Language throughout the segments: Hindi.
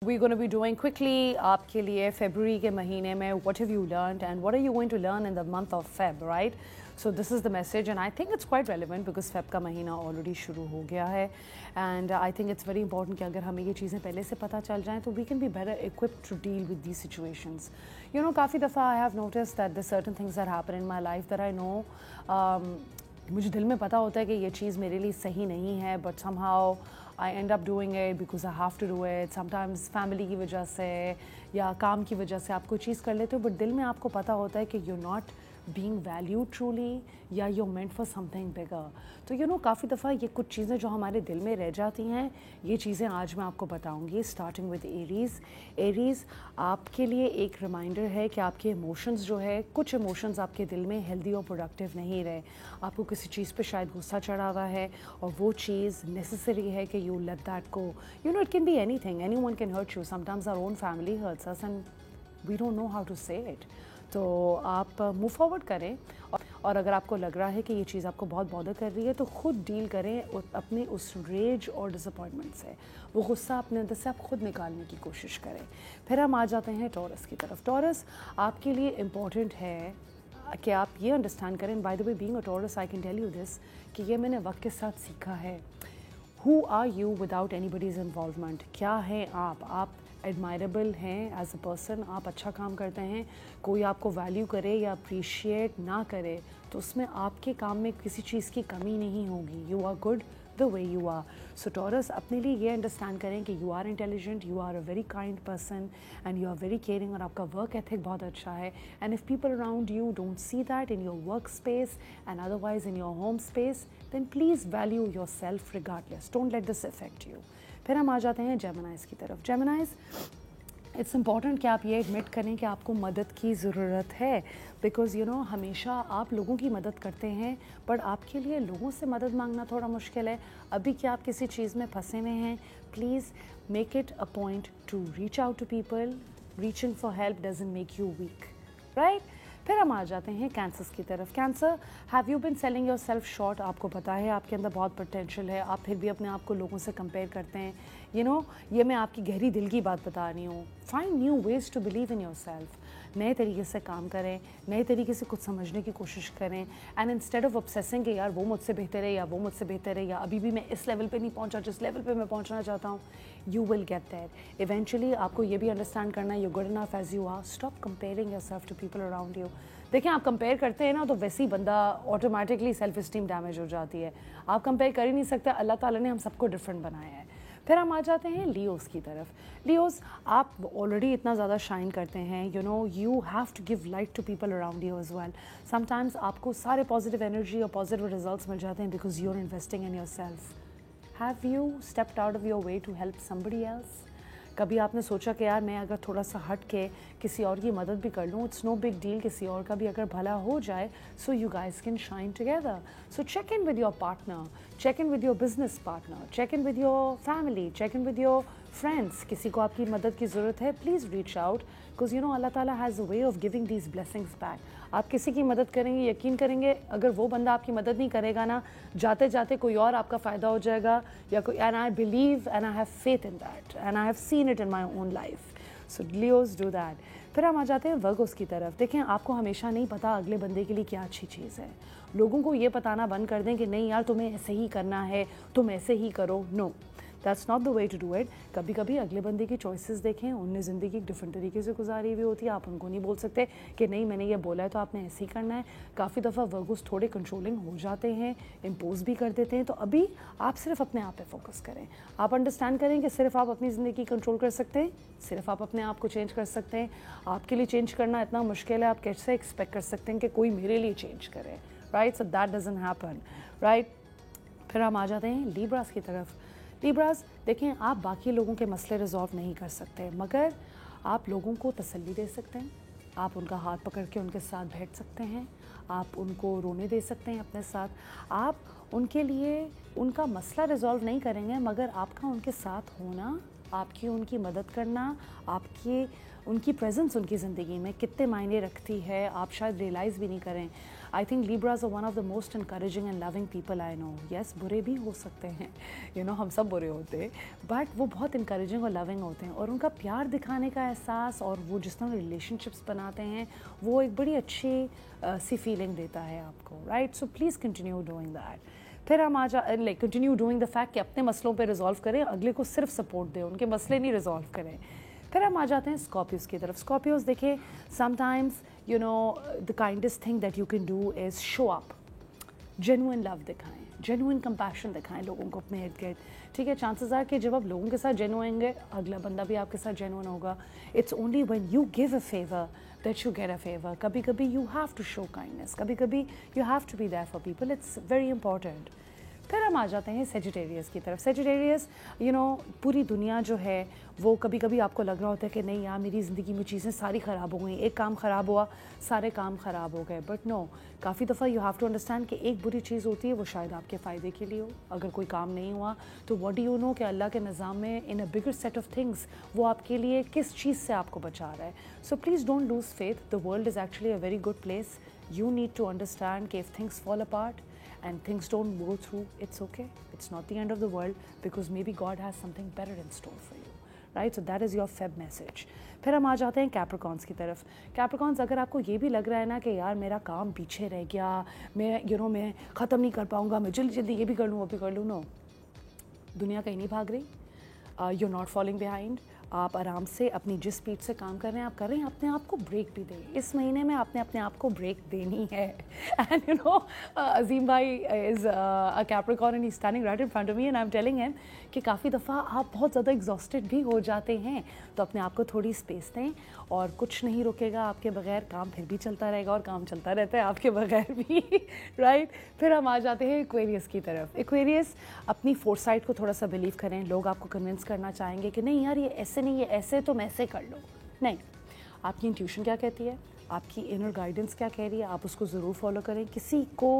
We're going to be doing quickly आपके लिए February के महीने में what have you learned and what are you going to learn in the month of Feb, right? So this is the message and I think it's quite relevant because Feb का महीना already शुरू हो गया है and I think it's very important कि अगर हमें ये चीज़ें पहले से पता चल जाएं तो we can be better equipped to deal with these situations. You know, काफ़ी दफ़ा I have noticed that there's certain things that happen in my life that I know मुझे दिल में पता होता है कि ये चीज़ मेरे लिए सही नहीं है but somehow I end up doing it because I have to do it. Sometimes family की वजह से या काम की वजह से आप कोई चीज़ कर लेते हो but दिल में आपको पता होता है कि you're not being valued truly या you're meant for something bigger. तो you know काफ़ी दफ़ा ये कुछ चीज़ें जो हमारे दिल में रह जाती हैं ये चीज़ें आज मैं आपको बताऊंगी starting with Aries. Aries आपके लिए एक रिमाइंडर है कि आपके इमोशंस जो है कुछ इमोशंस आपके दिल में हेल्दी और प्रोडक्टिव नहीं रहे. आपको किसी चीज़ पे शायद गुस्सा चढ़ा हुआ है और वो चीज़ नेसेसरी है कि you let that go. You know it can be anything. Anyone can hurt you. Sometimes our own family hurts us and we don't know how to say it. तो आप मूव फॉरवर्ड करें और अगर आपको लग रहा है कि ये चीज़ आपको बहुत बॉदर कर रही है तो खुद डील करें अपनी उस रेज और डिसअपॉइंटमेंट से. वो गुस्सा अपने अंदर से आप खुद निकालने की कोशिश करें. फिर हम आ जाते हैं टॉरस की तरफ. टॉरस आपके लिए इम्पॉर्टेंट है कि आप ये अंडरस्टैंड करें. By the way being a Taurus I can tell you this कि ये मैंने वक्त के साथ सीखा है. Who are you without anybody's involvement. क्या हैं आप एडमायरेबल हैं एज अ पर्सन. आप अच्छा काम करते हैं, कोई आपको वैल्यू करे या अप्रिशिएट ना करे तो उसमें आपके काम में किसी चीज़ की कमी नहीं होगी. You are good the way you are. So Taurus अपने लिए ये अंडरस्टैंड करें कि you are intelligent, you are a very kind person and you are very caring और आपका वर्क एथिक बहुत अच्छा है. And if people around you don't see that in your work space and otherwise in your home space then please value yourself regardless. Don't let this affect you. फिर हम आ जाते हैं जेमिनाइज की तरफ. जेमिनाइज इट्स इम्पॉर्टेंट कि आप ये एडमिट करें कि आपको मदद की ज़रूरत है बिकॉज़ यू नो हमेशा आप लोगों की मदद करते हैं बट आपके लिए लोगों से मदद मांगना थोड़ा मुश्किल है. अभी कि आप किसी चीज़ में फंसे हुए हैं please make it a point to reach out to people. Reaching for help doesn't make you weak, right. फिर हम आ जाते हैं कैंसर्स की तरफ. Cancer have you been selling yourself short. आपको पता है आपके अंदर बहुत पोटेंशियल है, आप फिर भी अपने आप को लोगों से कंपेयर करते हैं. यू नो ये मैं आपकी गहरी दिल की बात बता रही हूँ. Find new ways to believe in yourself. नए तरीके से काम करें, नए तरीके से कुछ समझने की कोशिश करें एंड इंस्टेड ऑफ ऑब्सेसिंग कि यार वो मुझसे बेहतर है या वो मुझसे बेहतर है या अभी भी मैं इस लेवल पे नहीं पहुंचा जिस लेवल पे मैं पहुंचना चाहता हूँ. You will get there eventually. आपको ये भी अंडरस्टैंड करना है you good enough as you are. Stop comparing yourself to people around you. देखिए आप कंपेयर करते हैं ना तो वैसे ही बंदा ऑटोमेटिकली सेल्फ इस्टीम डैमेज हो जाती है. आप कंपेयर कर ही नहीं सकते. अल्लाह ताला ने हम सबको डिफरेंट बनाया है. फिर हम आ जाते हैं लियोस की तरफ. लियोस आप ऑलरेडी इतना ज़्यादा शाइन करते हैं. You know you have to give light to people around you as well. Sometimes आपको सारे पॉजिटिव एनर्जी और पॉजिटिव रिजल्ट्स मिल जाते हैं because you are investing in yourself. Have you stepped out of your way to help somebody else. कभी आपने सोचा कि यार मैं अगर थोड़ा सा हट के किसी और की मदद भी कर लूँ. It's no big deal. किसी और का भी अगर भला हो जाए so you guys can shine together. So check in with your partner, check in with your business partner, check in with your family, check in with your friends. किसी को आपकी मदद की ज़रूरत है please reach out because you know अल्लाह ताला has a way of giving these blessings back. आप किसी की मदद करेंगे, यकीन करेंगे अगर वो बंदा आपकी मदद नहीं करेगा ना जाते जाते कोई और आपका फ़ायदा हो जाएगा या कोई. And I believe and I have faith in that and I have seen it in my own life. So Leos do that. फिर हम आ जाते हैं वर्गोस की तरफ. देखें आपको हमेशा नहीं पता अगले बंदे के लिए क्या अच्छी चीज़ है. लोगों को ये बताना बंद कर दें कि नहीं यार तुम्हें ऐसे ही करना है, तुम ऐसे ही करो. No, that's not the way to do it. कभी कभी अगले बंदे की चॉइसेस देखें. उनने ज़िंदगी एक डिफरेंट तरीके से गुजारी हुई होती है. आप उनको नहीं बोल सकते कि नहीं मैंने ये बोला है तो आपने ऐसे ही करना है. काफ़ी दफ़ा वर्गोस थोड़े कंट्रोलिंग हो जाते हैं, इम्पोज भी कर देते हैं. तो अभी आप सिर्फ अपने आप पे फोकस करें. आप अंडरस्टैंड करें कि सिर्फ आप अपनी ज़िंदगी कंट्रोल कर सकते हैं, सिर्फ आप अपने आप को चेंज कर सकते हैं. आपके लिए चेंज करना इतना मुश्किल है, आप कैसे एक्सपेक्ट कर सकते हैं कि कोई मेरे लिए चेंज करे, right. So that doesn't happen, right. फिर हम आ जाते हैं लीब्रास की तरफ. लीब्रास देखें आप बाकी लोगों के मसले रिजॉल्व नहीं कर सकते मगर आप लोगों को तसल्ली दे सकते हैं. आप उनका हाथ पकड़ के उनके साथ बैठ सकते हैं. आप उनको रोने दे सकते हैं अपने साथ. आप उनके लिए उनका मसला रिजॉल्व नहीं करेंगे मगर आपका उनके साथ होना आपकी उनकी मदद करना, आपकी उनकी प्रेजेंस उनकी ज़िंदगी में कितने मायने रखती है, आप शायद रियलाइज़ भी नहीं करें। I think Libras are one of the most encouraging and loving people I know. Yes, बुरे भी हो सकते हैं, हम सब बुरे होते हैं, बट वो बहुत इंकरेजिंग और लविंग होते हैं, और उनका प्यार दिखाने का एहसास और वो जिस तरह रिलेशनशिप्स बनाते हैं वो एक बड़ी अच्छी सी फीलिंग देता है आपको, right? So please continue doing that. फिर हम कंटिन्यू डूइंग द फैक्ट कि अपने मसलों पे रिजॉल्व करें, अगले को सिर्फ सपोर्ट दें, उनके मसले नहीं रिजॉल्व करें। फिर हम आ जाते हैं स्कॉर्पियोज की तरफ। स्कॉर्पियोज देखिए, sometimes the kindest thing that you can do is show up, genuine love दिखाएं, जेन्युइन कंपैशन दिखाएं लोगों को अपने इर्द गिर्द, ठीक है? चांसेस आर कि जब आप लोगों के साथ जेन्युइन होंगे, अगला बंदा भी आपके साथ जेन्युइन होगा। It's only when you give a favour that you get a favour. कभी कभी you have to show kindness, कभी कभी you have to be there for people, it's very important. फिर हम आ जाते हैं सेजिटेरियस की तरफ। सेजिटेरियस पूरी दुनिया जो है वो कभी कभी आपको लग रहा होता है कि नहीं यार, मेरी ज़िंदगी में चीज़ें सारी ख़राब हो गई, एक काम ख़राब हुआ सारे काम ख़राब हो गए, बट नो, काफ़ी दफ़ा यू हैव टू अंडरस्टैंड कि एक बुरी चीज़ होती है वो शायद आपके फ़ायदे के लिए हो। अगर कोई काम नहीं हुआ तो व्हाट डू यू नो कि अल्लाह के निज़ाम में इन अ बिगर सेट ऑफ थिंग्स वो आपके लिए किस चीज़ से आपको बचा रहा है। So please don't lose faith, the world is actually a very good place. You need to understand कि if things fall apart and things don't go through, it's okay. It's not the end of the world, because maybe God has something better in store for you, right? So that is your Feb message. फिर हम आ जाते हैं कैप्रिकॉन्स की तरफ। कैप्रिकॉन्स, अगर आपको ये भी लग रहा है ना कि यार मेरा काम पीछे रह गया, मैं मैं ख़त्म नहीं कर पाऊँगा, मैं जल्दी जल्दी ये भी कर लूँ वो भी कर लूँ, नो, दुनिया कहीं नहीं भाग रही, you are not falling behind. आप आराम से अपनी जिस स्पीड से काम कर रहे हैं आप कर रहे हैं, अपने आप को ब्रेक भी दें। इस महीने में आपने अपने आप को ब्रेक देनी है। एंड अजीम भाई is a Capricorn and he standing right in front of me and I am telling him कि काफ़ी दफ़ा आप बहुत ज़्यादा एग्जॉस्टेड भी हो जाते हैं, तो अपने आप को थोड़ी स्पेस दें, और कुछ नहीं रुकेगा आपके बगैर, काम फिर भी चलता रहेगा, और काम चलता रहता है आपके बगैर भी, राइट? फिर हम आ जाते हैं एक्वेरियस की तरफ। एक्वेरियस, अपनी फोरसाइट को थोड़ा सा बिलीव करें। लोग आपको कन्विंस करना चाहेंगे कि नहीं यार ये ऐसे नहीं, ये ऐसे, तो मैं ऐसे कर लो, नहीं, आपकी इंट्यूशन क्या कहती है, आपकी इनर गाइडेंस क्या कह रही है, आप उसको ज़रूर फॉलो करें। किसी को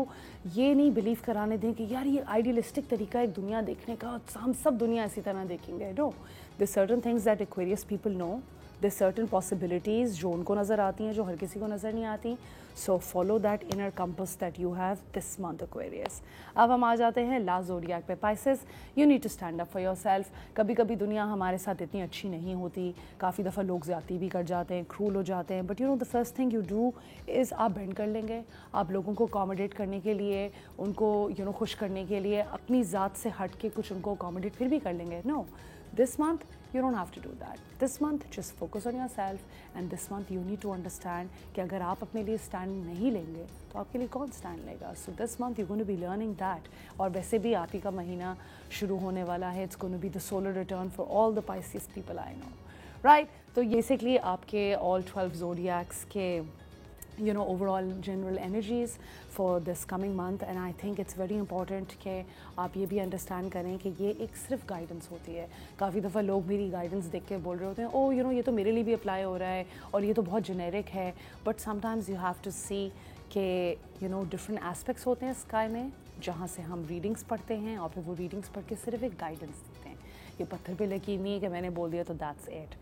ये नहीं बिलीव कराने दें कि यार ये आइडियलिस्टिक तरीका है दुनिया देखने का, हम सब दुनिया इसी तरह देखेंगे। No, the certain things that Aquarius people know, the certain possibilities जो उनको नज़र आती हैं, जो हर किसी को नज़र नहीं आती। So follow that inner compass that you have this month Aquarius. अब हम आ जाते हैं लास्ट ज़ोडिएक पे, Pisces. You need to stand up for yourself. कभी कभी दुनिया हमारे साथ इतनी अच्छी नहीं होती, काफ़ी दफ़ा लोग ज़्यादती भी कर जाते हैं, क्रूल हो जाते हैं, but the first thing you do is आप बेंड कर लेंगे। आप लोगों को अकोमोडेट करने के लिए, उनको खुश करने के लिए अपनी ज़ात से हट के कुछ उनको अकोमोडेट फिर भी कर लेंगे। No, this month you don't have to do that. This month just focus on yourself, and this month you need to understand कि अगर आप अपने लिए स्टैंड नहीं लेंगे तो आपके लिए कौन स्टैंड लेगा। So this month you're going to be learning that. और वैसे भी आप ही का महीना शुरू होने वाला है, it's going to be the solar return for all the Pisces people I know, right? तो basically आपके all 12 zodiacs के overall general energies for this coming month, and I think it's very important कि आप ये भी अंडरस्टैंड करें कि ये एक सिर्फ गाइडेंस होती है। काफ़ी दफ़ा लोग मेरी गाइडेंस देख के बोल रहे होते हैं, ओ ये तो मेरे लिए भी अप्लाई हो रहा है और ये तो बहुत जेनेरिक है, but sometimes you have to see कि डिफरेंट एस्पेक्ट्स होते हैं स्काई में, जहाँ से हम रीडिंग्स पढ़ते हैं और फिर वो रीडिंग्स पढ़ के सिर्फ एक गाइडेंस देते हैं। ये पत्थर पे लकीर नहीं है कि मैंने बोल दिया तो दैट्स इट।